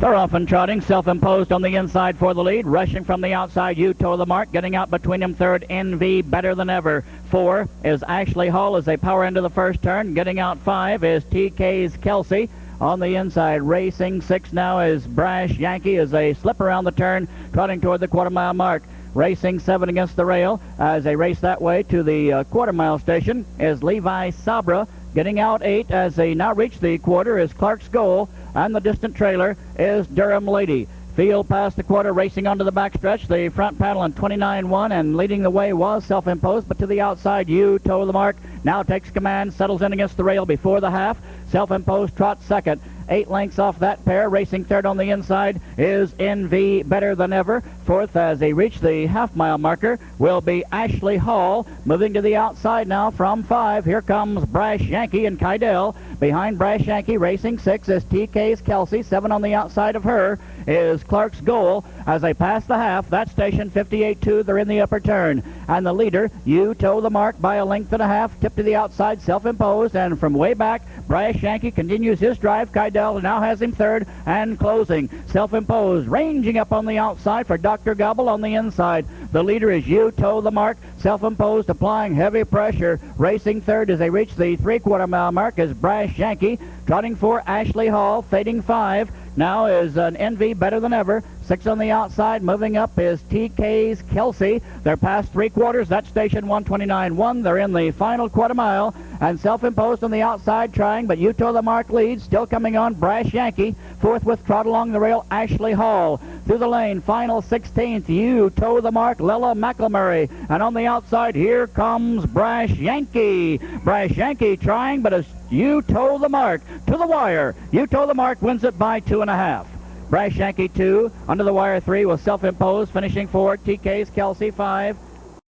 They're off and trotting, self-imposed on the inside for the lead. Rushing from the outside, You Toe the Mark. Getting out between them third, NV Better Than Ever. 4 is Ashley Hall as they power into the first turn. Getting out 5 is TK's Kelsey. On the inside, racing 6 now is Brash Yankee as they slip around the turn, trotting toward the quarter-mile mark. Racing 7 against the rail as they race that way to the quarter-mile station is Levi Sabra. Getting out 8 as they now reach the quarter is Clark's Goal, and the distant trailer is Durham Lady. Field past the quarter, racing onto the backstretch. The front paddle in 29-1, and leading the way was self-imposed, but to the outside, You Toe the Mark now takes command, settles in against the rail before the half. Self-imposed trots second. 8 lengths off that pair. Racing third on the inside is NV Better Than Ever. Fourth, as they reach the half-mile marker, will be Ashley Hall. Moving to the outside now from 5. Here comes Brash Yankee and Kydell. Behind Brash Yankee, racing 6 is TK's Kelsey. 7 on the outside of her is Clark's Goal. As they pass the half, that station 58-2, they're in the upper turn. And the leader, You Toe the Mark, by a length and a half. Tip to the outside, self-imposed, and from way back, Brash Yankee continues his drive. Kydell now has him third and closing. Self-imposed, ranging up on the outside for Dr. Gobble on the inside. The leader is You Toe the Mark. Self-imposed, applying heavy pressure. Racing third as they reach the three-quarter mile mark is Brash Yankee. Trotting for Ashley Hall, fading 5. Now is an NV Better Than Ever. 6 on the outside. Moving up is TK's Kelsey. They're past 3/4. That's station 129-1. They're in the final quarter mile. And self-imposed on the outside trying, but You Toe the Mark leads. Still coming on Brash Yankee. Fourth with trot along the rail, Ashley Hall. Through the lane, final 16th, You Toe the Mark, Lella McElmurray. And on the outside, here comes Brash Yankee. Brash Yankee trying, but as You Toe the Mark to the wire. You Toe the Mark wins it by 2.5. Brash Yankee 2, under the wire 3 was self-imposed, finishing 4, TK's Kelsey 5.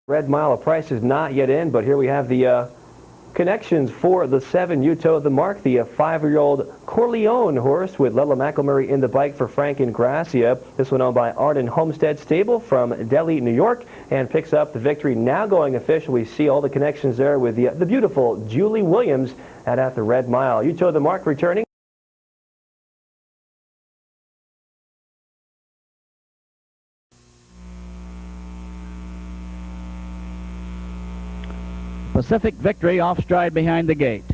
Red Mile price is not yet in, but here we have the connections for the 7, You Toe the Mark, the 5-year-old Corleone horse with Lella McElmurray in the bike for Frank and Gracia. This one owned by Arden Homestead Stable from Delhi, New York, and picks up the victory. Now going official, we see all the connections there with the beautiful Julie Williams at the Red Mile. You Toe the Mark returning. Pacific Victory off stride behind the gate.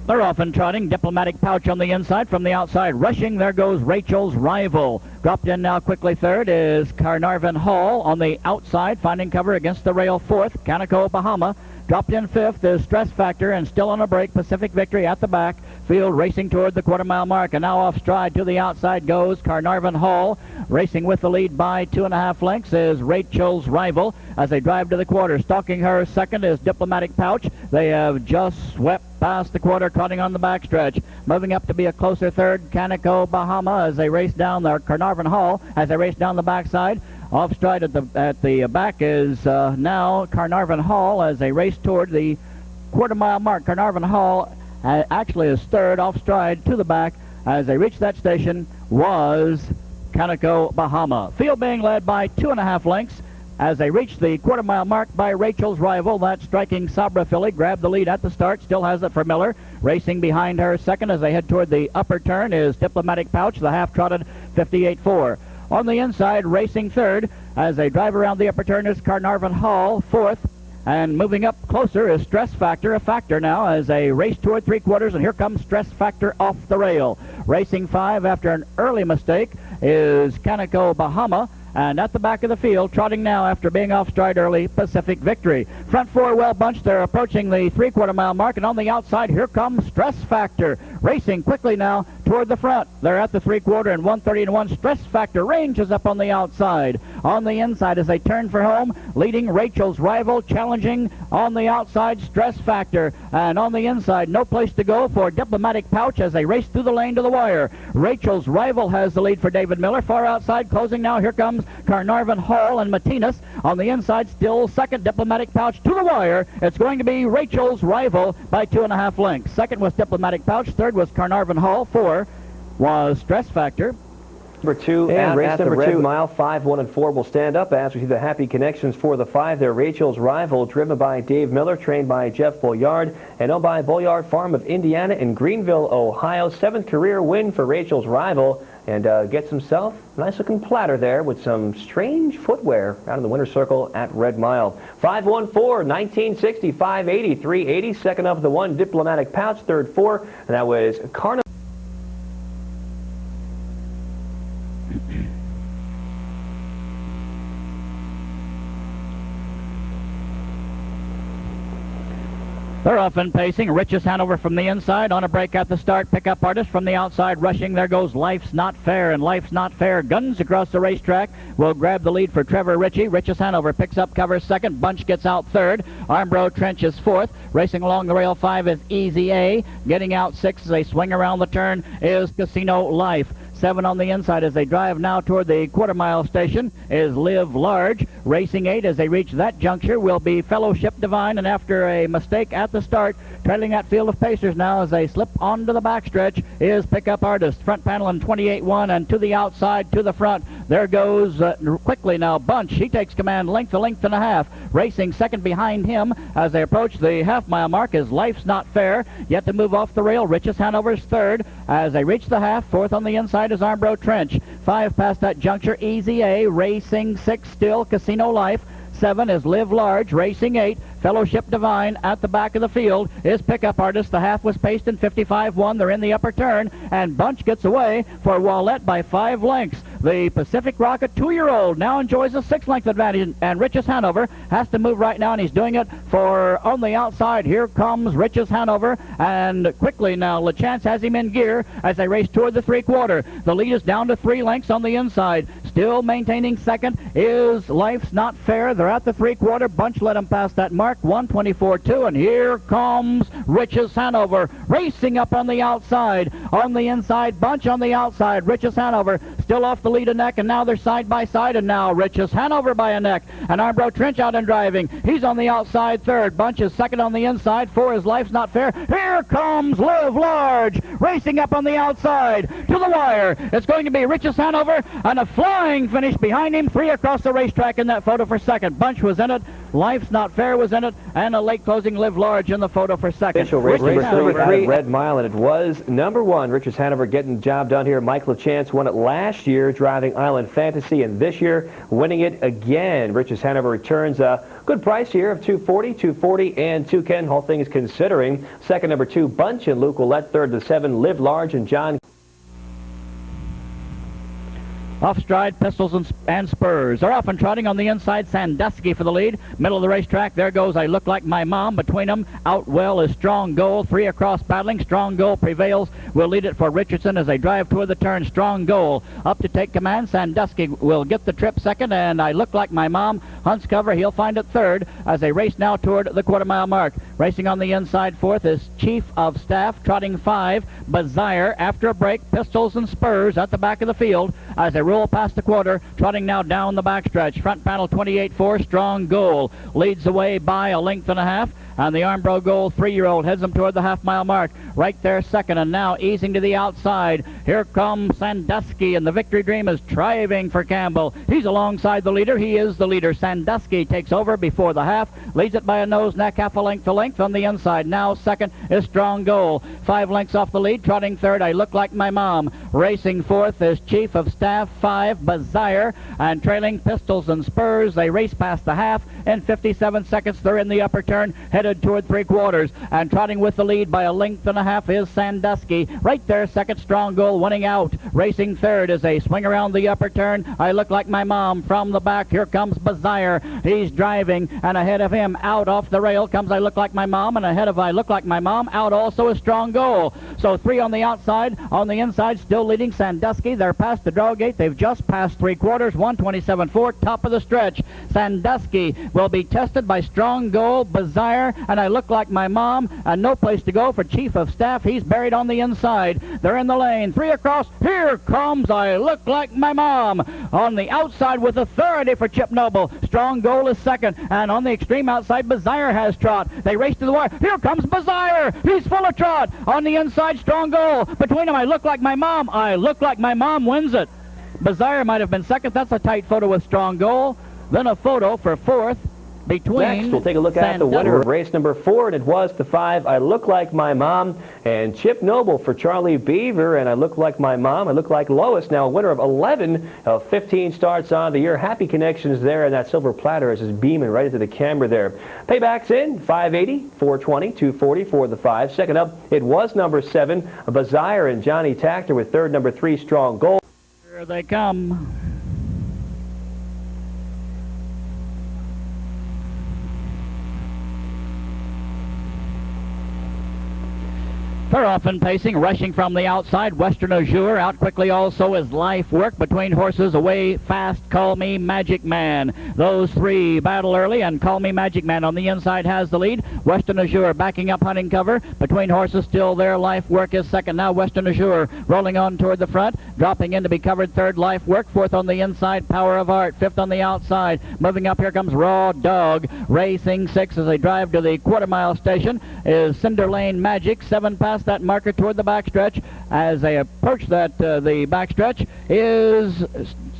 They're off and trotting. Diplomatic Pouch on the inside. From the outside, rushing, there goes Rachel's Rival. Dropped in now quickly third is Carnarvon Hall. On the outside, finding cover against the rail fourth, Canico Bahama. Dropped in fifth is Stress Factor, and still on a break, Pacific Victory at the back. Field racing toward the quarter-mile mark, and now off stride to the outside goes Carnarvon Hall. Racing with the lead by 2.5 lengths is Rachel's Rival as they drive to the quarter. Stalking her second is Diplomatic Pouch. They have just swept past the quarter, cutting on the backstretch. Moving up to be a closer third, Canico Bahama as they race down the Carnarvon Hall as they race down the backside. Off stride at the back is now Carnarvon Hall as they race toward the quarter-mile mark. Carnarvon Hall actually is third. Off stride to the back as they reach that station was Canico Bahama. Field being led by 2.5 lengths as they reach the quarter-mile mark by Rachel's Rival. That striking Sabra filly grabbed the lead at the start, still has it for Miller. Racing behind her second as they head toward the upper turn is Diplomatic Pouch, the half-trotted 58-4. On the inside, racing third as they drive around the upper turn is Carnarvon Hall, fourth. And moving up closer is Stress Factor, a factor now as they race toward 3/4, and here comes Stress Factor off the rail. Racing 5 after an early mistake is Canico Bahama. And at the back of the field, trotting now after being off stride early, Pacific Victory. Front 4 well bunched. They're approaching the 3/4 mile mark, and on the outside, here comes Stress Factor. Racing quickly now toward the front. They're at the 3/4 and 1:30-1. Stress Factor ranges up on the outside. On the inside as they turn for home, leading Rachel's Rival, challenging on the outside, Stress Factor. And on the inside, no place to go for Diplomatic Pouch as they race through the lane to the wire. Rachel's Rival has the lead for David Miller. Far outside, closing now, here comes Carnarvon Hall and Martinez. On the inside, still second, Diplomatic Pouch to the wire. It's going to be Rachel's Rival by 2.5 lengths. Second was Diplomatic Pouch. Third was Carnarvon Hall. 4 was Stress Factor. Number 2 and race number 2 mile, 5, 1, and 4 will stand up as we see the happy connections for the 5 there. Rachel's Rival, driven by Dave Miller, trained by Jeff Boyard, and owned by Boyard Farm of Indiana in Greenville, Ohio. 7th career win for Rachel's Rival, and gets himself a nice looking platter there with some strange footwear out in the winner's circle at Red Mile. 514, 1960, 580, 380. Second up the 1 Diplomatic Pouch, third 4, and that was Carnival. They're off and pacing. Richest Hanover from the inside on a break at the start. Pickup Artist from the outside rushing. There goes Life's Not Fair, and Life's Not Fair guns across the racetrack. Will grab the lead for Trevor Ritchie. Richest Hanover picks up cover second. Bunch gets out third. Armbro Trench is fourth. Racing along the rail 5 is Easy A. Getting out 6 as they swing around the turn is Casino Life. 7 on the inside as they drive now toward the quarter-mile station is Live Large. Racing 8 as they reach that juncture will be Fellowship Divine, and after a mistake at the start, trailing that field of pacers now as they slip onto the backstretch is Pickup Artist. Front panel in 28-1, and to the outside, to the front. There goes quickly now Bunch. He takes command length and a half. Racing second behind him as they approach the half-mile mark is Life's Not Fair. Yet to move off the rail, Richest Hanover's third. As they reach the half, fourth on the inside is Armbro Trench. 5 past that juncture, Easy A. Racing 6 still, Casino Life. 7 is Live Large. Racing 8, Fellowship Divine. At the back of the field is Pickup Artist. The half was paced in 55-1. They're in the upper turn, and Bunch gets away for Wallette by 5 lengths. The Pacific Rocket 2-year-old now enjoys a 6-length advantage, and Richest Hanover has to move right now, and he's doing it for on the outside. Here comes Richest Hanover, and quickly now LeChance has him in gear as they race toward the 3/4. The lead is down to 3 lengths on the inside. Still maintaining second is Life's Not Fair. They're at the 3/4. Bunch let him pass that mark, 1:24.2, and here comes Richest Hanover racing up on the outside. On the inside, Bunch on the outside. Richest Hanover still off the lead a neck, and now they're side by side, and now Richest Hanover by a neck. And Armbro Trench out and driving. He's on the outside third. Bunch is second on the inside. 4 is Life's Not Fair. Here comes Live Large racing up on the outside to the wire. It's going to be Richest Hanover and a flying finish behind him. 3 across the racetrack in that photo for second. Bunch was in it. Life's Not Fair was in it, and a late closing Live Large in the photo for second. Official race number 3 at Red Mile, and it was number 1. Richest Hanover getting the job done here. Mike LeChance won it last year driving Island Fantasy, and this year winning it again. Richest Hanover returns a good price here of $240, $240, and $210. Whole thing is considering. Second, number 2, Bunch and Luke Willette. Third to 7, Live Large and John. Off stride, Pistols and Spurs are off and trotting on the inside. Sandusky for the lead. Middle of the racetrack, there goes I Look Like My Mom. Between them, out well is Strong Goal. 3 across battling. Strong Goal prevails. Will lead it for Richardson as they drive toward the turn. Strong Goal up to take command. Sandusky will get the trip second, and I Look Like My Mom hunts cover. He'll find it third as they race now toward the quarter-mile mark. Racing on the inside fourth is Chief of Staff, trotting 5. Bazire after a break. Pistols and Spurs at the back of the field as they roll past the quarter, trotting now down the backstretch. Front panel 28-4, Strong Goal leads away by a length and a half, and the Armbro Goal 3-year-old heads them toward the half-mile mark. Right there second, and now easing to the outside. Here comes Sandusky, and the Victory Dream is driving for Campbell. He's alongside the leader. He is the leader. Sandusky takes over before the half, leads it by a nose, neck, half a length to length on the inside. Now second is Strong Goal. 5 lengths off the lead, trotting third, I Look Like My Mom. Racing fourth is Chief of Staff, 5, Bazire, and trailing Pistols and Spurs. They race past the half in 57 seconds. They're in the upper turn, headed toward 3/4, and trotting with the lead by a length and a half is Sandusky. Right there second, Strong Goal winning out. Racing third as they swing around the upper turn, I Look Like My Mom. From the back, here comes Bazire. He's driving, and ahead of him, out off the rail, comes I Look Like My Mom, and ahead of I Look Like My Mom, out also is Strong Goal. So 3 on the outside. On the inside, still leading Sandusky. They're past the draw gate. They've just past 3/4, 1:27.4, top of the stretch. Sandusky will be tested by Strong Goal, Bazire, and I Look Like My Mom, and no place to go for Chief of Staff. He's buried on the inside. They're in the lane. 3 across. Here comes I Look Like My Mom. On the outside with authority for Chip Noble. Strong Goal is second, and on the extreme outside, Bazire has trot. They race to the wire. Here comes Bazire. He's full of trot. On the inside, Strong Goal. Between them, I Look Like My Mom. I Look Like My Mom wins it. Bizarre might have been second. That's a tight photo with Strong Goal. Then a photo for fourth between. Next, we'll take a look at the winner of race number 4, and it was the 5, I Look Like My Mom, and Chip Noble for Charlie Beaver, and I Look Like My Mom, I Look Like Lois. Now a winner of 11 of 15 starts on the year. Happy connections there, and that silver platter is just beaming right into the camera there. Paybacks in, 580, 420, 240 for the 5. Second up, it was number 7, Bizarre, and Johnny Tactor with third, number 3, Strong Goal. Here they come. They're often pacing, rushing from the outside. Western Azure out quickly also is Life Work. Between horses, away fast, Call Me Magic Man. Those three battle early, and Call Me Magic Man on the inside has the lead. Western Azure backing up Hunting Cover. Between horses still there, Life Work is second. Now Western Azure rolling on toward the front, dropping in to be covered third, Life Work. Fourth on the inside, Power of Art. Fifth on the outside. Moving up, here comes Raw Dog. Racing six as they drive to the quarter-mile station is Cinder Lane Magic. 7 past that marker toward the backstretch. As they approach that, the backstretch is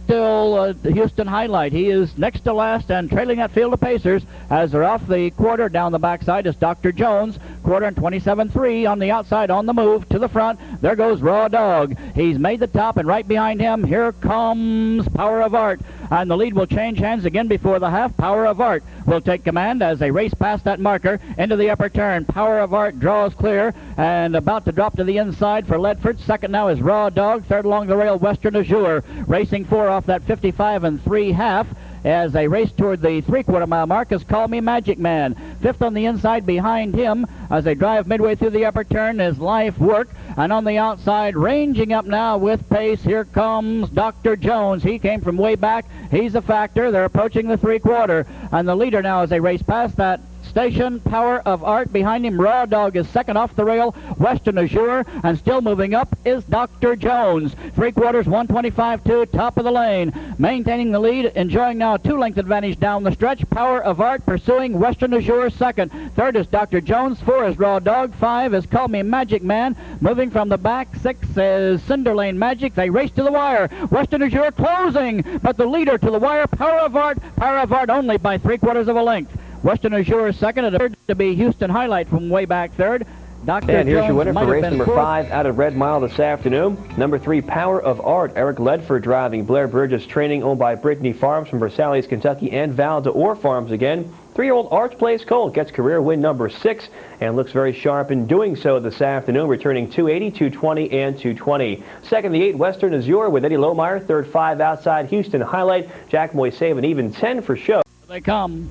still Houston Highlight. He is next to last and trailing that field of pacers as they're off the quarter. Down the backside is Dr. Jones. Quarter and 27.3 on the outside on the move to the front. There goes Raw Dog. He's made the top, and right behind him, here comes Power of Art. And the lead will change hands again before the half. Power of Art will take command as they race past that marker into the upper turn. Power of Art draws clear and about to drop to the inside for Ledford. Second now is Raw Dog. Third along the rail, Western Azure. Racing 4 off that 55 3/2. As they race toward the 3/4 mile mark is Call Me Magic Man. Fifth on the inside behind him as they drive midway through the upper turn is Life Work. And on the outside, ranging up now with pace, here comes Dr. Jones. He came from way back. He's a factor. They're approaching the 3/4. And the leader now as they race past that station, Power of Art. Behind him, Raw Dog is second off the rail. Western Azure, and still moving up is Dr. Jones. 3/4, 125-2, top of the lane. Maintaining the lead, enjoying now a 2-length advantage down the stretch. Power of Art pursuing Western Azure second. Third is Dr. Jones. 4 is Raw Dog. 5 is Call Me Magic Man. Moving from the back, 6 is Cinder Lane Magic. They race to the wire. Western Azure closing, but the leader to the wire, Power of Art only by 3/4 of a length. Western Azure second. It appeared to be Houston Highlight from way back third. Dr. And here's Jones your winner might for have race been number fourth. 5 out of Red Mile this afternoon. Number 3, Power of Art. Eric Ledford driving. Blair Burgess training, owned by Brittany Farms from Versailles, Kentucky, and Val d'Or Farms again. 3-year-old Arch Plays Colt gets career win number 6 and looks very sharp in doing so this afternoon, returning 280, 220, and 220. Second, the 8, Western Azure with Eddie Lohmeyer. Third, 5 outside, Houston Highlight. Jack Moise an even 10 for show. They come.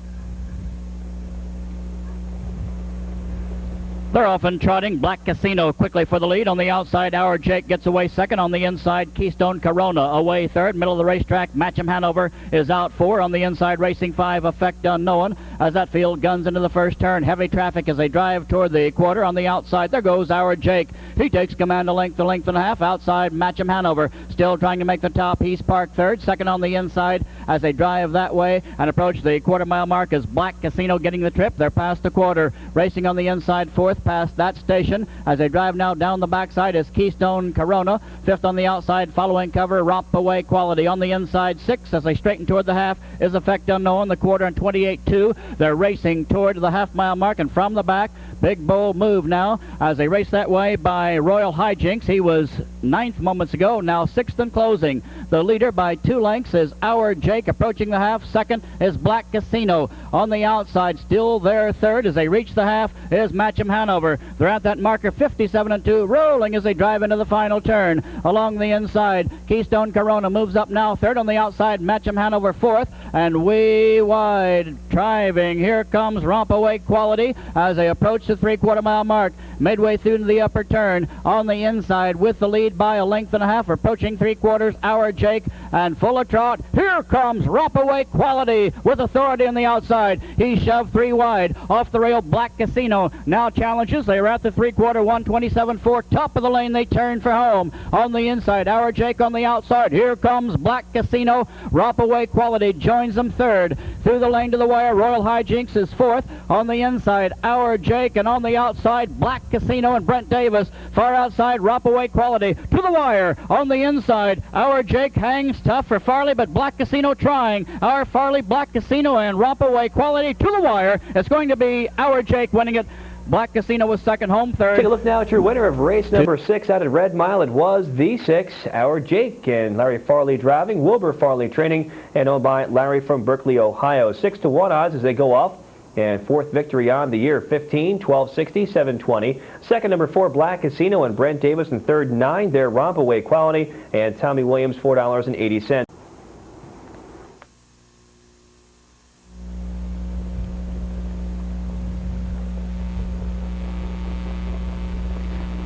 They're often trotting. Black Casino quickly for the lead. On the outside, Our Jake gets away second. On the inside, Keystone Corona away third. Middle of the racetrack, Matcham Hanover is out 4. On the inside, Racing 5, Effect Unknown. As that field guns into the first turn. Heavy traffic as they drive toward the quarter. On the outside, there goes Our Jake. He takes command a length and a half. Outside, Matcham Hanover still trying to make the top. He's parked third. Second on the inside as they drive that way and approach the quarter-mile mark is Black Casino getting the trip. They're past the quarter. Racing on the inside, fourth past that station. As they drive now down the backside is Keystone Corona. Fifth on the outside, following cover, Romp Away Quality. On the inside, 6 as they straighten toward the half is Effect Unknown. The quarter and 28-2. They're racing toward the half-mile mark, and from the back, Big Bull Move now as they race that way by Royal Hijinks. He was 9th moments ago, now 6th and closing. The leader by 2 lengths is Our Jake approaching the half. Second is Black Casino. On the outside, still there third as they reach the half is Matcham Hanover. They're at that marker 57-2, rolling as they drive into the final turn. Along the inside, Keystone Corona moves up now third. On the outside, Matcham Hanover fourth, and way wide driving. Here comes Romp Away Quality as they approach the 3/4 mile mark. Midway through the upper turn, on the inside with the lead by a length and a half, approaching 3/4, Our Jake, and full of trot. Here comes Romp Away Quality with authority on the outside. He shoved 3 wide. Off the rail, Black Casino now challenges. They are at the 3/4, 127-4. Top of the lane, they turn for home. On the inside, Our Jake on the outside. Here comes Black Casino. Romp Away Quality joins them third. through the lane to the wire. Royal Hijinks is fourth. On the inside, Our Jake, and on the outside, Black Casino and Brent Davis. Far outside, Rompaway Quality to the wire. On the inside, Our Jake hangs tough for Farley, but Black Casino trying. Our Farley, Black Casino, and Rompaway Quality to the wire. It's going to be Our Jake winning it. Black Casino was second, home third. Take a look now at your winner of race number 6 out at Red Mile. It was the 6, Our Jake, and Larry Farley driving, Wilbur Farley training, and owned by Larry from Berkeley, Ohio. 6-1 odds as they go off. And fourth victory on the year, 15, 1260, 720. Second, number 4, Black Casino and Brent Davis. And third, 9, their Rompaway Quality, and Tommy Williams, $4.80.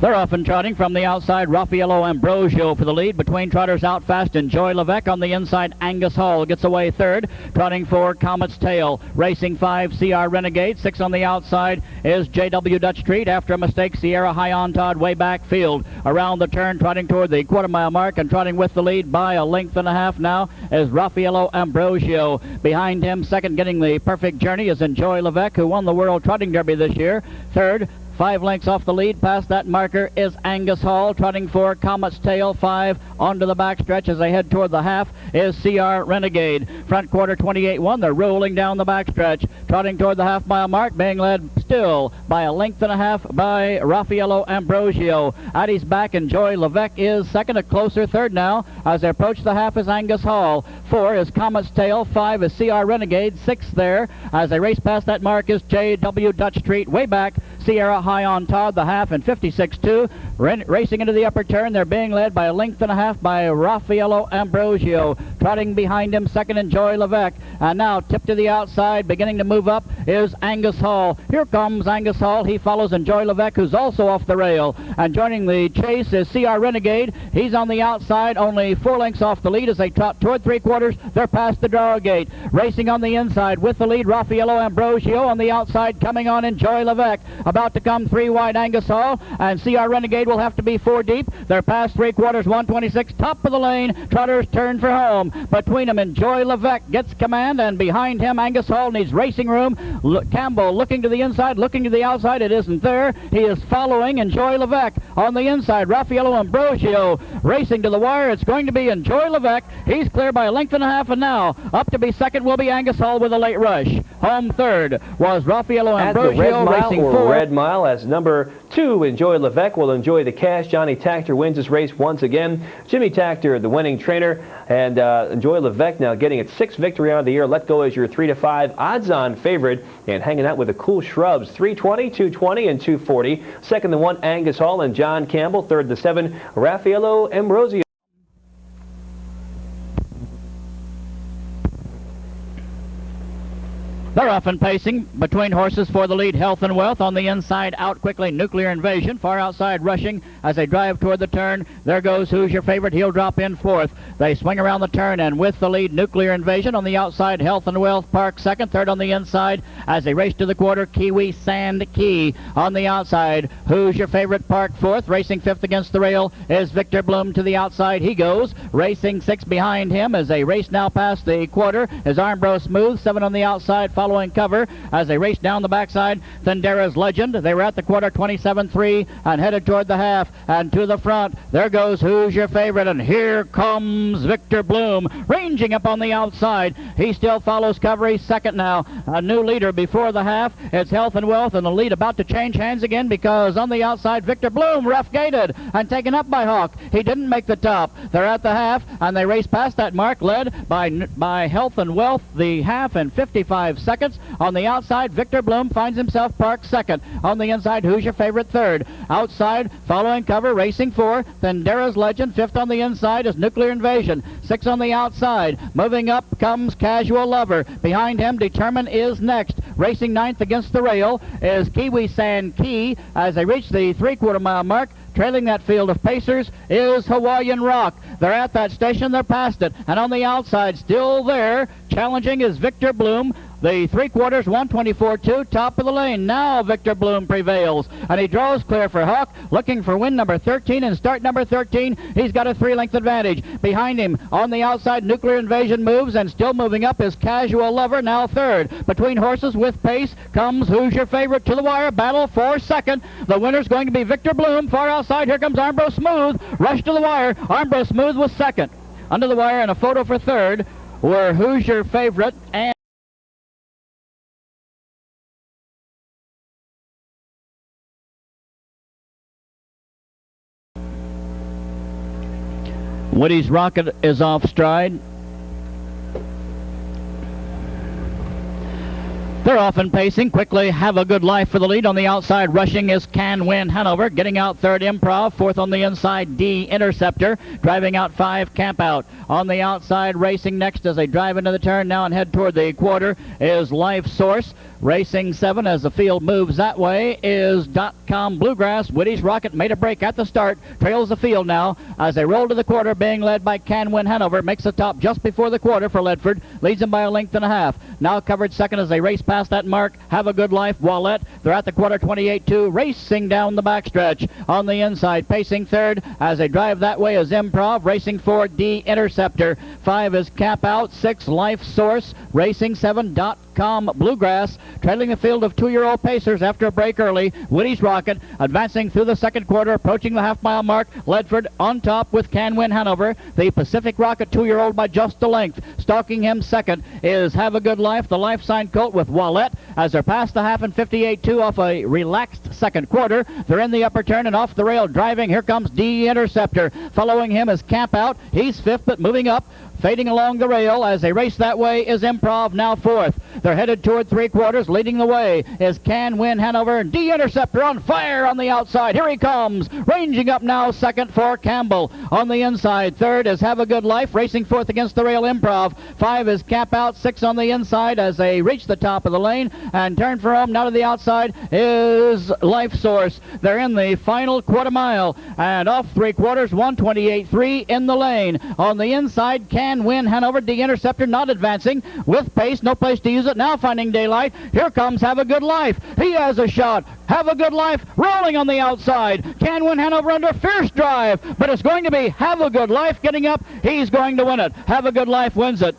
They're off and trotting from the outside. Raffaello Ambrosio for the lead. Between trotters out fast, Enjoy Levesque. On the inside, Angus Hall gets away third. Trotting for Comet's Tail. Racing 5, CR Renegade. 6 on the outside is JW Dutch Treat. After a mistake, Sierra High on Todd way back field. Around the turn, trotting toward the quarter-mile mark and trotting with the lead by a length and a half now is Raffaello Ambrosio. Behind him, second, getting the perfect journey, is Enjoy Levesque, who won the World Trotting Derby this year. Third, 5 lengths off the lead, past that marker, is Angus Hall. Trotting for Comet's Tail. 5 onto the backstretch as they head toward the half is CR Renegade. Front quarter 28-1. They're rolling down the backstretch. Trotting toward the half-mile mark, being led still by a length and a half by Raffaello Ambrosio. At his back, Enjoy Levesque is second, a closer third now. As they approach the half is Angus Hall. 4 is Comet's Tail. 5 is CR Renegade. 6 there. As they race past that mark is JW Dutch Treat. Way back, Sierra High on Todd, the half, and 56-2. Racing into the upper turn, they're being led by a length and a half by Raffaello Ambrosio. Trotting behind him, second, Enjoy Levesque. And now, tip to the outside, beginning to move up, is Angus Hall. Here comes Angus Hall. He follows Enjoy Levesque, who's also off the rail. And joining the chase is CR Renegade. He's on the outside, only 4 lengths off the lead as they trot toward 3/4. They're past the draw gate. Racing on the inside with the lead, Raffaello Ambrosio. On the outside, coming on Enjoy Levesque. About to come 3 wide, Angus Hall, and CR Renegade will have to be 4 deep. They're past 3/4, 126, top of the lane. Trotters turn for home. Between them, Enjoy Levesque gets command, and behind him, Angus Hall needs racing room. Campbell looking to the inside, looking to the outside. It isn't there. He is following Enjoy Levesque. On the inside, Raffaello Ambrosio racing to the wire. It's going to be Enjoy Levesque. He's clear by a length and a half, and now up to be second will be Angus Hall with a late rush. Home third was Raffaello Ambrosio, racing 4. Red Mile as number 2, Enjoy Levesque, will enjoy the cash. Johnny Tactor wins this race once again. Jimmy Tactor, the winning trainer, and Enjoy Levesque now getting its 6th victory on the year. Let Go as your 3-5 odds-on favorite, and hanging out with the Cool Shrubs, 320, 220, and 240. Second, the 1, Angus Hall and John Campbell. Third, the 7, Raffaello Ambrosio. They're off and pacing between horses for the lead, Health and Wealth. On the inside, out quickly, Nuclear Invasion. Far outside, rushing as they drive toward the turn. There goes Who's Your Favorite. He'll drop in 4th. They swing around the turn, and with the lead, Nuclear Invasion. On the outside, Health and Wealth Park second. Third on the inside as they race to the quarter, Kiwi Sand Key. On the outside, Who's Your Favorite Park 4th. Racing 5th against the rail is Victor Bloom. To the outside he goes. Racing 6 behind him as they race now past the quarter is Armbro Smooth. 7 on the outside, following cover as they race down the backside. Thundera's Legend. They were at the quarter, 27-3, and headed toward the half. And to the front, there goes Who's Your Favorite, and here comes Victor Bloom, ranging up on the outside. He still follows cover. He's second now. A new leader before the half. It's Health and Wealth, and the lead about to change hands again because on the outside, Victor Bloom, rough gated and taken up by Hawk. He didn't make the top. They're at the half, and they race past that mark, led by Health and Wealth, the half in 55 seconds. On the outside, Victor Bloom finds himself parked second. On the inside, Who's Your Favorite third. Outside, following cover, racing 4. Thundera's Legend. 5th on the inside is Nuclear Invasion. 6 on the outside. Moving up comes Casual Lover. Behind him, Determine is next. Racing 9th against the rail is Kiwi Sand Key as they reach the 3/4 mile mark. Trailing that field of pacers is Hawaiian Rock. They're at that station, they're past it. And on the outside, still there, challenging is Victor Bloom. The 3/4, 124.2, top of the lane. Now Victor Bloom prevails, and he draws clear for Hawk, looking for win number 13 and start number 13. He's got a 3-length advantage. Behind him, on the outside, Nuclear Invasion moves, and still moving up is Casual Lover, now third. Between horses with pace comes Who's Your Favorite to the wire. Battle for second. The winner's going to be Victor Bloom. Far outside, here comes Armbro Smooth. Rush to the wire. Armbro Smooth was second. Under the wire, and a photo for third were Who's Your Favorite and Woody's Rocket is off stride. They're off and pacing. Quickly Have a Good Life for the lead. On the outside, rushing is Can Win Hanover. Getting out third, Improv. Fourth on the inside, D Interceptor. Driving out 5, Camp Out. On the outside, racing next as they drive into the turn now and head toward the quarter is Life Source. Racing 7 as the field moves that way is .com Bluegrass. Woody's Rocket made a break at the start. Trails the field now as they roll to the quarter, being led by Can Win Hanover. Makes the top just before the quarter for Ledford. Leads them by a length and a half. Now covered second as they race past that mark. Have a Good Life, Wallette. They're at the quarter, 28-2. Racing down the backstretch. On the inside, pacing third as they drive that way is Improv. Racing 4, D Interceptor. 5 is Cap Out. 6, Life Source. Racing 7, .com Bluegrass. Trailing the field of 2-year-old pacers after a break early. Woody's Rocket advancing through the second quarter, approaching the half-mile mark. Ledford on top with Can Win Hanover. The Pacific Rocket 2-year-old by just a length. Stalking him second is Have a Good Life, the life sign colt with Wallette. As they're past the half and 58-2 off a relaxed second quarter. They're in the upper turn and off the rail driving. Here comes D Interceptor. Following him is Camp Out. He's fifth but moving up. Fading along the rail as they race that way is Improv, now fourth. They're headed toward 3/4. Leading the way is Can Win Hanover. And D Interceptor on fire on the outside. Here he comes. Ranging up now second for Campbell. On the inside, third is Have a Good Life. Racing fourth against the rail, Improv. 5 is Cap Out. 6 on the inside as they reach the top of the lane. And turn for home now to the outside is Life Source. They're in the final quarter mile. And off 3/4, 128.3 in the lane. On the inside, Can Win Hanover. D Interceptor not advancing with pace, no place to use it. Now finding daylight. Here comes Have a Good Life. He has a shot. Have a Good Life rolling on the outside. Can Win Hanover under fierce drive, but it's going to be Have a Good Life getting up. He's going to win it. Have a Good Life wins it.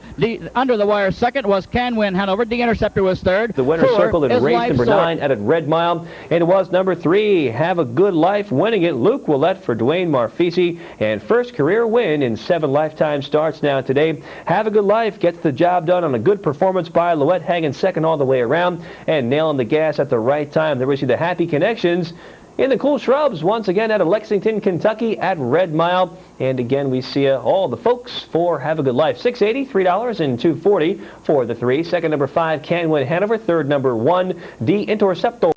Under the wire second was Can Win Hanover. D Interceptor was third. The winner circled in race number 9 at Red Mile, and it was number 3, Have a Good Life, winning it. Luke Willett for Dwayne Marfisi, and first career win in 7 lifetime starts now today. Have a Good Life gets the job done on a good performance by Louette, hanging second all the way around and nailing the gas at the right time. There we see the Happy Connections in the Cool Shrubs once again out of Lexington, Kentucky at Red Mile. And again, we see all the folks for Have a Good Life. $6.80, $3, and $2.40 for the 3. Second, number 5, Can Win Hanover. Third, number 1, D Interceptor.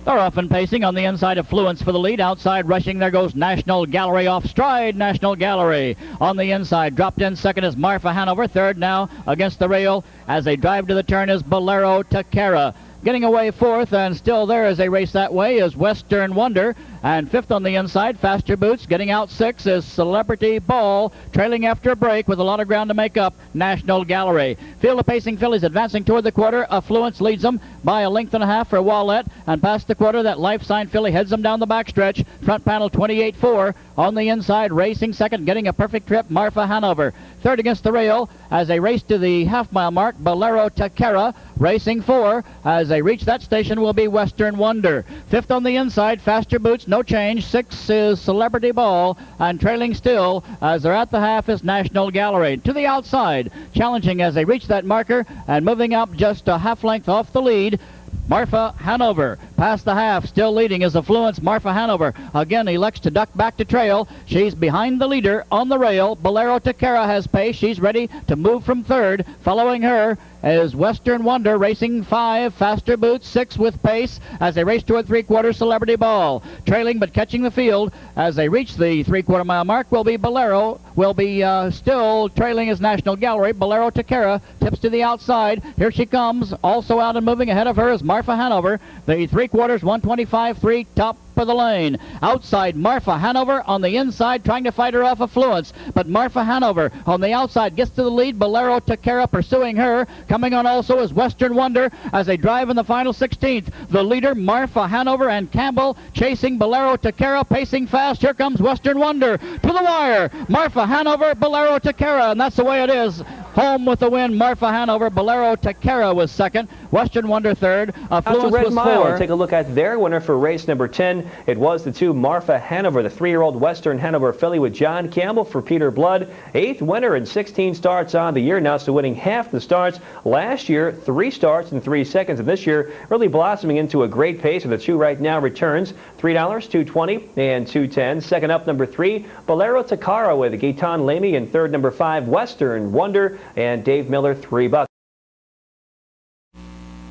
They're off and pacing on the inside of Fluence for the lead. Outside rushing, there goes National Gallery off stride. National Gallery on the inside. Dropped in second is Marfa Hanover. Third now against the rail as they drive to the turn is Bolero Takara. Getting away fourth, and still there as they race that way is Western Wonder. And fifth on the inside, Faster Boots. Getting out 6 is Celebrity Ball. Trailing after a break with a lot of ground to make up, National Gallery. Field of pacing fillies advancing toward the quarter. Affluence leads them by a length and a half for Wallette. And past the quarter, that life sign filly heads them down the backstretch. Front panel 28-4. On the inside, racing second, getting a perfect trip, Marfa Hanover. Third against the rail as they race to the half-mile mark, Bolero Takara. Racing 4 as they reach that station will be Western Wonder. Fifth on the inside, Faster Boots, no change. 6 is Celebrity Ball, and trailing still as they're at the half is National Gallery. To the outside, challenging as they reach that marker and moving up just a half length off the lead, Marfa Hanover. Past the half, still leading is Affluence. Marfa Hanover again elects to duck back to trail. She's behind the leader on the rail. Bolero Takara has pace. She's ready to move from third. Following her is Western Wonder, racing 5, Faster Boots, 6 with pace as they race toward 3/4 Celebrity Ball. Trailing but catching the field as they reach the 3/4 mile mark will be Bolero, will be still trailing as National Gallery. Bolero Takara tips to the outside. Here she comes. Also out and moving ahead of her is Marfa Hanover. The 3/4, 125.3 top of the lane. Outside, Marfa Hanover on the inside, trying to fight her off Affluence. But Marfa Hanover on the outside gets to the lead. Bolero Takara pursuing her. Coming on also is Western Wonder as they drive in the final 16th. The leader, Marfa Hanover, and Campbell chasing Bolero Takara, pacing fast. Here comes Western Wonder to the wire. Marfa Hanover, Bolero Takara, and that's the way it is. Home with the win, Marfa Hanover. Bolero Takara was second. Western Wonder third. Affluence was four. Take a look at their winner for race number 10. It was the 2 Marfa Hanover, the 3-year-old Western Hanover filly with John Campbell for Peter Blood. 8th winner in 16 starts on the year. Now still winning half the starts. Last year, 3 starts and 3 seconds. And this year, really blossoming into a great pace. And the 2 right now returns $3, $2.20, and $2.10. Second up, number 3, Bolero Takara with Gaetan Lamy. And third, number 5, Western Wonder. And Dave Miller, $3.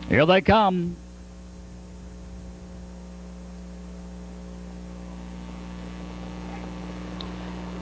Here they come.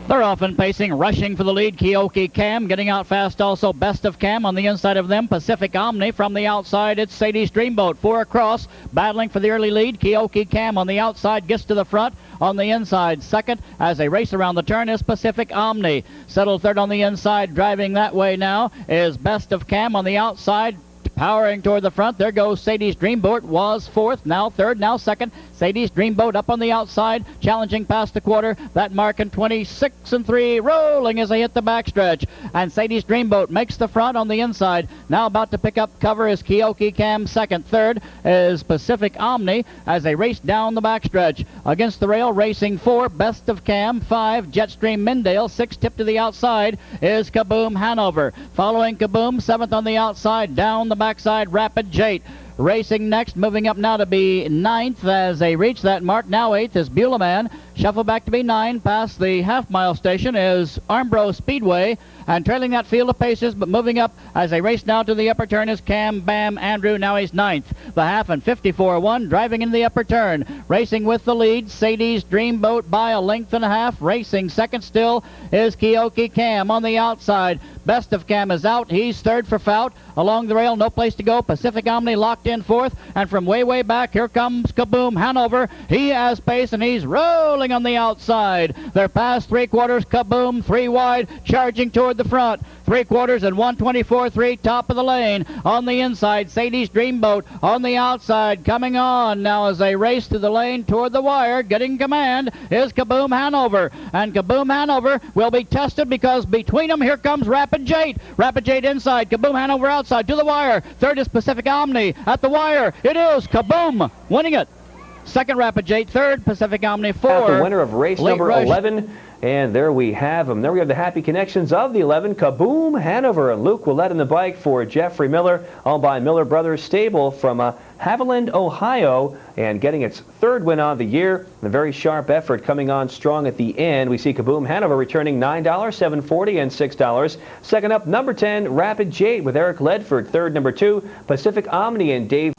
They're often pacing, rushing for the lead. Keoki Cam getting out fast also. Best of Cam on the inside of them. Pacific Omni from the outside. It's Sadie's Dreamboat. 4 across, battling for the early lead. Keoki Cam on the outside gets to the front. On the inside, second as they race around the turn is Pacific Omni. Settled third on the inside, driving that way now is Best of Cam on the outside. Powering toward the front. There goes Sadie's Dreamboat. Was fourth, now third, now second. Sadie's Dreamboat up on the outside, challenging past the quarter. That mark in 26 and 3, rolling as they hit the backstretch. And Sadie's Dreamboat makes the front on the inside. Now about to pick up cover is Keoki Cam second. Third is Pacific Omni as they race down the backstretch. Against the rail, racing 4, Best of Cam. 5, Jetstream Mindale. 6, tip to the outside is Kaboom Hanover. Following Kaboom, 7th on the outside, down the backside, Rapid Jate. Racing next, moving up now to be 9th as they reach that mark. Now 8th is Beulah Man. Shuffle back to be 9. Past the half-mile station is Armbro Speedway. And trailing that field of paces, but moving up as they race now to the upper turn is Cam Bam Andrew. Now he's 9th. The half and 54-1, driving into the upper turn. Racing with the lead, Sadie's Dreamboat by a length and a half. Racing second still is Keoki Cam on the outside. Best of Cam is out. He's third for Fout. Along the rail, no place to go. Pacific Omni locked in fourth. And from way, way back, here comes Kaboom Hanover. He has pace, and he's rolling on the outside. They're past 3/4. Kaboom, 3 wide, charging toward the front. 3/4 and 124.3, top of the lane. On the inside, Sadie's Dreamboat. On the outside, coming on now as they race to the lane toward the wire. Getting command is Kaboom Hanover. And Kaboom Hanover will be tested because between them, here comes Rapid Jate. Rapid Jate inside, Kaboom Hanover outside to the wire. Third is Pacific Omni at the wire. It is Kaboom winning it. Second, Rapid Jate. Third, Pacific Omni. 4. The winner of race number 11. And there we have them. There we have the happy connections of the 11. Kaboom Hanover and Luke Willett in the bike for Jeffrey Miller, owned by Miller Brothers Stable from Haviland, Ohio, and getting its 3rd win on the year. And a very sharp effort coming on strong at the end. We see Kaboom Hanover returning $9, $7.40, and $6. Second up, number 10, Rapid Jade with Eric Ledford. Third, number 2, Pacific Omni and Dave.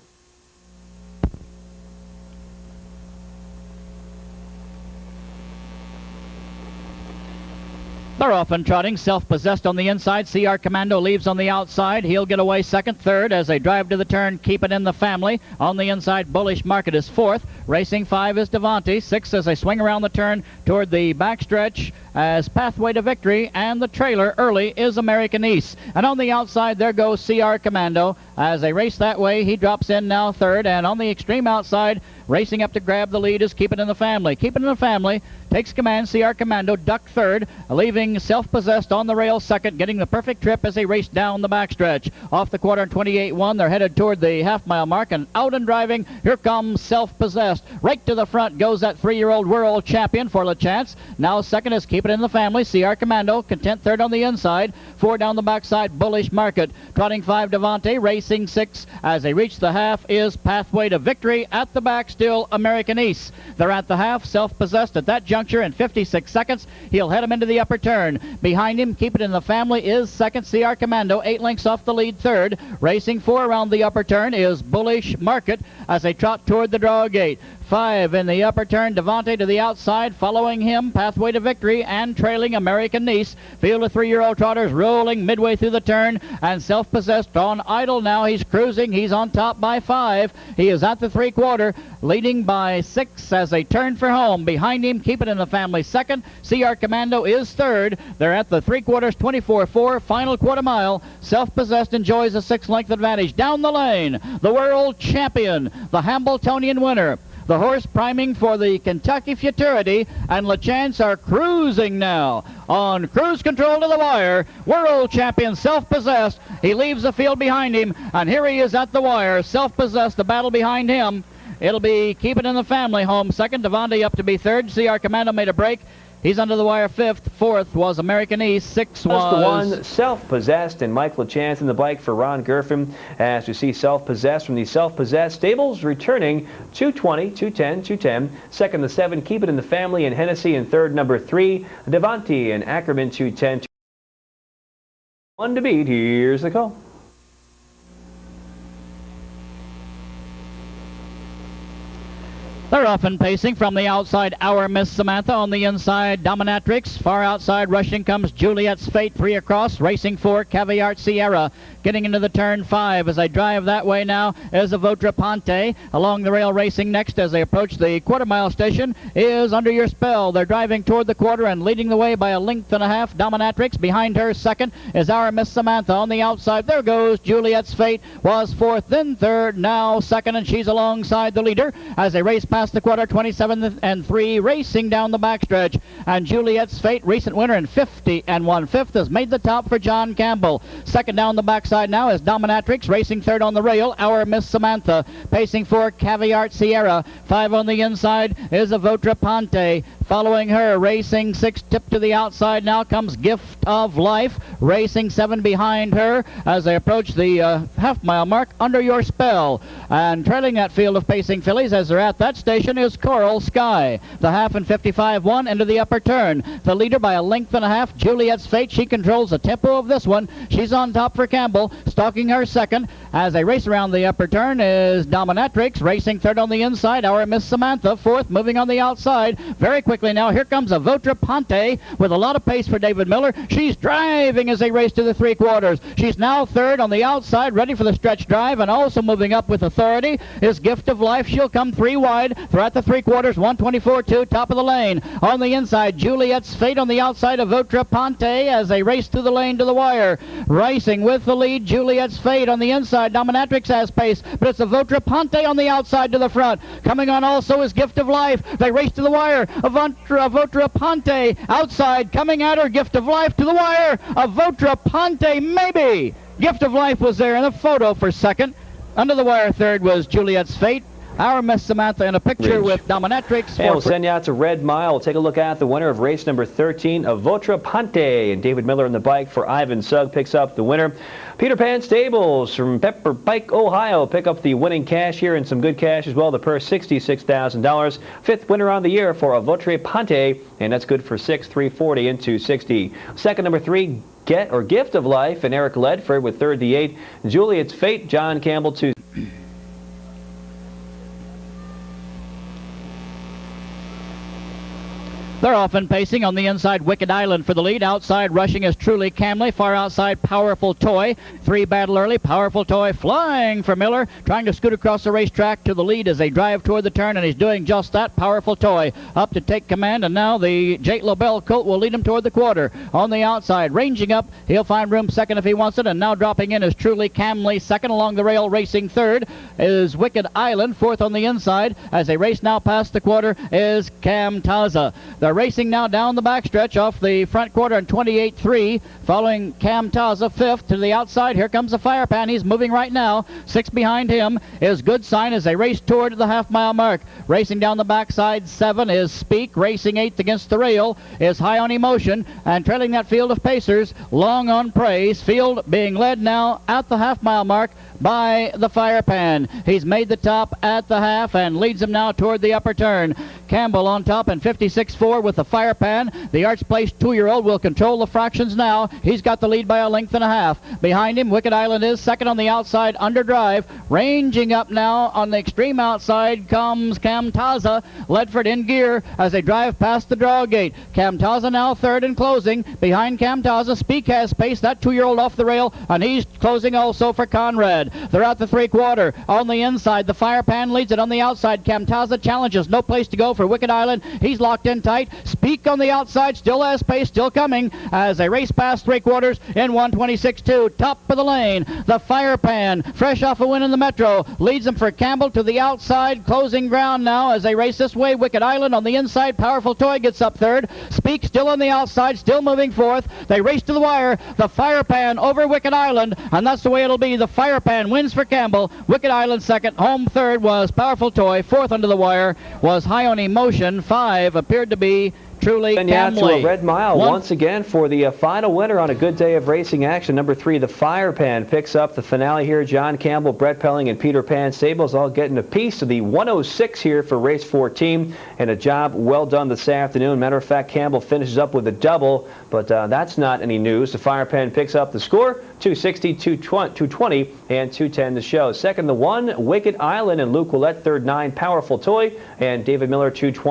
They're often trotting, self-possessed on the inside. CR Commando leaves on the outside. He'll get away second. Third as they drive to the turn, keep it in the family. On the inside, Bullish Market is 4th. Racing 5 is Devante. 6 as they swing around the turn toward the backstretch as Pathway to Victory. And the trailer early is American East. And on the outside, there goes CR Commando. As they race that way, he drops in now 3rd. And on the extreme outside, racing up to grab the lead is Keep It in the Family. Keep It in the Family takes command. CR Commando duck 3rd, leaving Self-Possessed on the rail 2nd, getting the perfect trip as they race down the backstretch. Off the quarter in 28-1, they're headed toward the half-mile mark, and out and driving, here comes Self-Possessed. Right to the front goes that 3-year-old world champion for LaChance. Now 2nd is Keep It in the Family. CR Commando, content 3rd on the inside. 4 down the backside, Bullish Market. Trotting 5, Devante. Racing 6 as they reach the half is Pathway to Victory. At the back still, American East. They're at the half, Self-Possessed at that juncture in 56 seconds. He'll head him into the upper turn. Behind him, Keep It in the Family is 2nd. CR Commando, 8 lengths off the lead 3rd. Racing 4 around the upper turn is Bullish Market as they trot toward the draw gate. 5 in the upper turn. Devante to the outside, following him, Pathway to Victory, and trailing American Niece. Field of 3-year-old trotters rolling midway through the turn, and Self-Possessed on idle now. He's cruising. He's on top by 5. He is at the 3/4, leading by 6 as they turn for home. Behind him, Keep It in the Family second. CR Commando is third. They're at the 3/4, 24-4, final quarter mile. Self-Possessed enjoys a 6-length advantage. Down the lane, the world champion, the Hambletonian winner. The horse priming for the Kentucky Futurity, and LaChance are cruising now on cruise control to the wire. World champion Self-Possessed. He leaves the field behind him, and here he is at the wire. Self-Possessed, the battle behind him. It'll be Keep It in the Family home second. Devante up to be third. CR Commando made a break. He's under the wire fifth. Fourth was American East. Six was the one, Self-Possessed, and Mike LaChance in the bike for Ron Gerfin. As you see, Self-Possessed from the Self-Possessed stables returning 220, 210, 210. Second, the 7, Keep It in the Family and Hennessy. And third, number 3, Devante and Ackerman 210. 1 to beat. Here's the call. They're off and pacing from the outside. Our Miss Samantha on the inside. Dominatrix. Far outside rushing comes Juliet's Fate. 3 across. Racing 4. Caviar Sierra. Getting into the turn 5 as they drive that way now is a Votre Ponte. Along the rail racing next as they approach the quarter-mile station is Under Your Spell. They're driving toward the quarter and leading the way by a length and a half. Dominatrix. Behind her second is Our Miss Samantha on the outside. There goes Juliet's Fate. Was fourth, then third, now second, and she's alongside the leader as they race past the quarter. 27 and 3 racing down the backstretch, and Juliet's Fate, recent winner in 50 1/5, has made the top for John Campbell. Second down the backside now is Dominatrix, racing third on the rail. Our Miss Samantha pacing for Caviar Sierra. 5 on the inside is a Votre Ponte. Following her, racing 6, tip to the outside. Now comes Gift of Life, racing 7 behind her as they approach the half-mile mark. Under Your Spell, and trailing that field of pacing fillies as they're at that station is Coral Sky. The half and 55-1 into the upper turn. The leader by a length and a half, Juliet's Fate. She controls the tempo of this one. She's on top for Campbell, stalking her second. As they race around the upper turn is Dominatrix, racing third on the inside. Our Miss Samantha, fourth, moving on the outside. Very quickly now, here comes a Votre Ponte with a lot of pace for David Miller. She's driving as they race to the 3/4. She's now third on the outside, ready for the stretch drive, and also moving up with authority is Gift of Life. She'll come 3 wide. They're at the 3/4, 124-2, top of the lane. On the inside, Juliet's Fate on the outside of Votre Ponte as they race through the lane to the wire. Racing with the lead, Juliet's Fate on the inside. Dominatrix has pace, but it's a Votre Ponte on the outside to the front. Coming on also is Gift of Life. They race to the wire. A Votre Ponte outside, coming at her. Gift of Life to the wire. A Votre Ponte, maybe. Gift of Life was there in the photo for second. Under the wire third was Juliet's Fate. Our Miss Samantha in a picture with Dominatrix. And we'll send you out to Red Mile. We'll take a look at the winner of race number 13, of Votre Ponte. And David Miller in the bike for Ivan Sugg picks up the winner. Peter Pan Stables from Pepper Pike, Ohio, pick up the winning cash here and some good cash as well. The purse, $66,000. Fifth winner on the year for a Votre Ponte, and that's good for 6, 340 and 260. Second, number 3, Gift of Life, and Eric Ledford with third, the 8, Juliet's Fate, John Campbell, 2. They're off and pacing. On the inside, Wicked Island for the lead. Outside, rushing is Truly Camley. Far outside, Powerful Toy. 3 battle early. Powerful Toy flying for Miller, trying to scoot across the racetrack to the lead as they drive toward the turn, and he's doing just that. Powerful Toy up to take command, and now the Jake Lobel colt will lead him toward the quarter. On the outside, ranging up, he'll find room second if he wants it, and now dropping in is Truly Camley. Second along the rail, racing third is Wicked Island. Fourth on the inside as they race now past the quarter is Cam Taza. They're racing now down the backstretch off the front quarter in 28-3, following Cam Taza fifth to the outside. Here comes the Fire Pan. He's moving right now. 6 behind him is Good Sign as they race toward the half-mile mark. Racing down the backside, 7 is Speak. Racing 8th against the rail is High on Emotion, and trailing that field of pacers, Long on Praise. Field being led now at the half-mile mark by the Fire Pan. He's made the top at the half and leads him now toward the upper turn. Campbell on top in 56.4 with the Fire Pan. The Arts Place 2-year-old will control the fractions now. He's got the lead by a length and a half. Behind him, Wicked Island is second on the outside under drive. Ranging up now on the extreme outside comes Camtaza. Ledford in gear as they drive past the draw gate. Camtaza now third and closing. Behind Camtaza, Speak has pace. That 2-year-old off the rail, and he's closing also for Conrad. They're at the 3/4. On the inside, the Fire Pan leads it. On the outside, Camtaza challenges. No place to go for Wicked Island. He's locked in tight. Speak on the outside, still has pace, still coming as they race past 3/4 in 1:26.2. Top of the lane, the Fire Pan, fresh off a win in the Metro, leads them for Campbell to the outside. Closing ground now as they race this way. Wicked Island on the inside. Powerful Toy gets up third. Speak still on the outside, still moving fourth. They race to the wire. The Fire Pan over Wicked Island, and that's the way it'll be. The Fire Pan wins for Campbell. Wicked Island second. Home third was Powerful Toy. Fourth under the wire was High on Emotion. 5 appeared to be Truly And yeah, to a Red Mile One. once again for the final winner on a good day of racing action. Number 3, the Fire Pan picks up the finale here. John Campbell, Brett Pelling, and Peter Pan Stables all getting a piece of the 106 here for race 14. And a job well done this afternoon. Matter of fact, Campbell finishes up with a double, but that's not any news. The Fire Pan picks up the score, 260, 220, and 210 to show. Second, the 1, Wicked Island, and Luke Willett. Third, 9, Powerful Toy, and David Miller, 220.